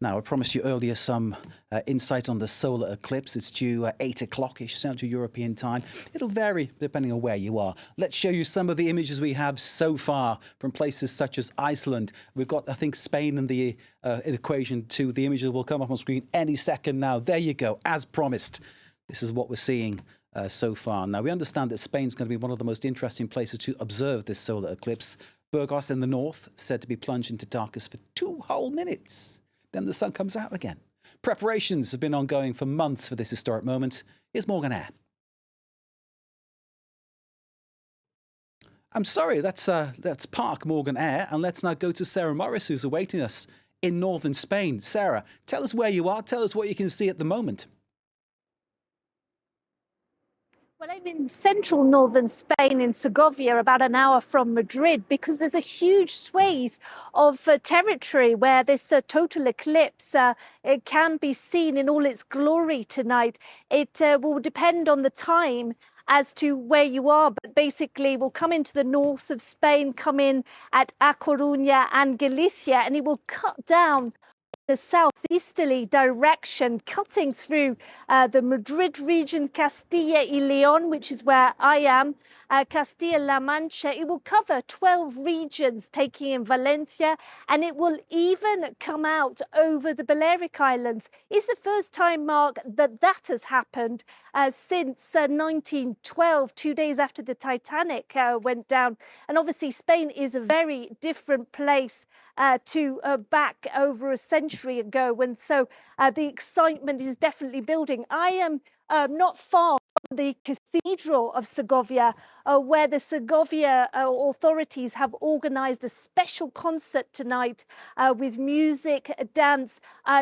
Now, I promised you earlier some insight on the solar eclipse. It's due 8 o'clock-ish Central European time. It'll vary depending on where you are. Let's show you some of the images we have so far from places such as Iceland. We've got, I think, Spain in the equation too. The images will come up on screen any second now. There you go, as promised. This is what we're seeing so far. Now, we understand that Spain's going to be one of the most interesting places to observe this solar eclipse. Burgos in the north, said to be plunged into darkness for 2 whole minutes. Then the sun comes out again. Preparations have been ongoing for months for this historic moment. Here's Morgan Eyre. I'm sorry, that's Park Morgan Eyre, and let's now go to Sarah Morris, who's awaiting us in northern Spain. Sarah, tell us where you are. Tell us what you can see at the moment. Well, I'm in central northern Spain, in Segovia, about an hour from Madrid, because there's a huge swathe of territory where this total eclipse it can be seen in all its glory tonight. It will depend on the time as to where you are, but basically will come into the north of Spain, come in at A Coruña and Galicia, and it will cut down the southeasterly direction, cutting through the Madrid region, Castilla y León, which is where I am, Castilla-La Mancha. It will cover 12 regions, taking in Valencia, and it will even come out over the Balearic Islands. It's the first time, Mark, that has happened since 1912, 2 days after the Titanic went down. And obviously, Spain is a very different place to back over a century ago, and so the excitement is definitely building. I am not far from the Cathedral of Segovia, where the Segovia authorities have organised a special concert tonight with music, dance,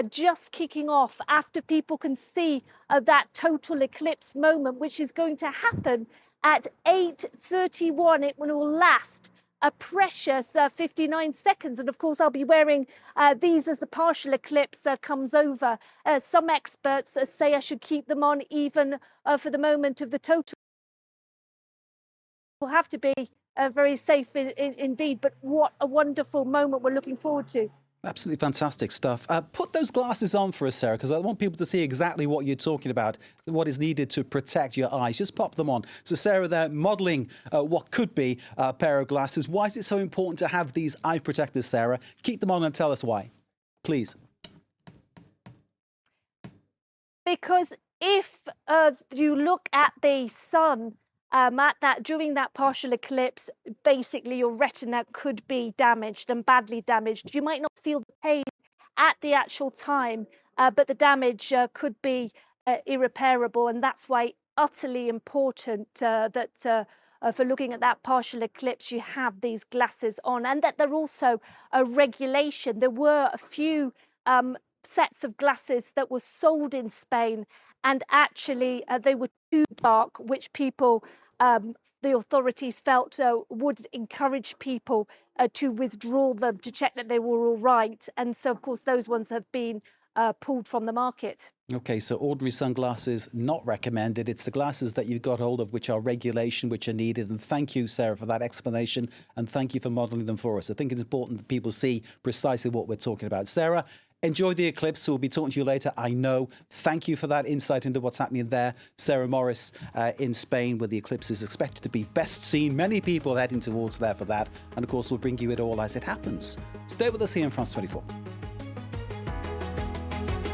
just kicking off after people can see that total eclipse moment, which is going to happen at 8:31. It will last a precious 59 seconds. And of course, I'll be wearing these as the partial eclipse comes over. Some experts say I should keep them on even for the moment of the total. Will have to be very safe indeed. But what a wonderful moment we're looking forward to. Absolutely fantastic stuff. Put those glasses on for us, Sarah, because I want people to see exactly what you're talking about, what is needed to protect your eyes. Just pop them on. So, Sarah, they're modelling what could be a pair of glasses. Why is it so important to have these eye protectors, Sarah? Keep them on and tell us why, please. Because if you look at the sun, during that partial eclipse, basically your retina could be damaged and badly damaged. You might not feel the pain at the actual time, but the damage could be irreparable, and that's why utterly important that for looking at that partial eclipse, you have these glasses on, and that they're also a regulation. There were a few sets of glasses that were sold in Spain, and actually they were too dark, which people, the authorities felt would encourage people to withdraw them to check that they were all right. And so, of course, those ones have been pulled from the market. OK, so ordinary sunglasses not recommended. It's the glasses that you've got hold of which are regulation, which are needed. And thank you, Sarah, for that explanation. And thank you for modelling them for us. I think it's important that people see precisely what we're talking about. Sarah, enjoy the eclipse. We'll be talking to you later, I know. Thank you for that insight into what's happening there. Sarah Morris in Spain, where the eclipse is expected to be best seen. Many people heading towards there for that. And of course, we'll bring you it all as it happens. Stay with us here in France 24.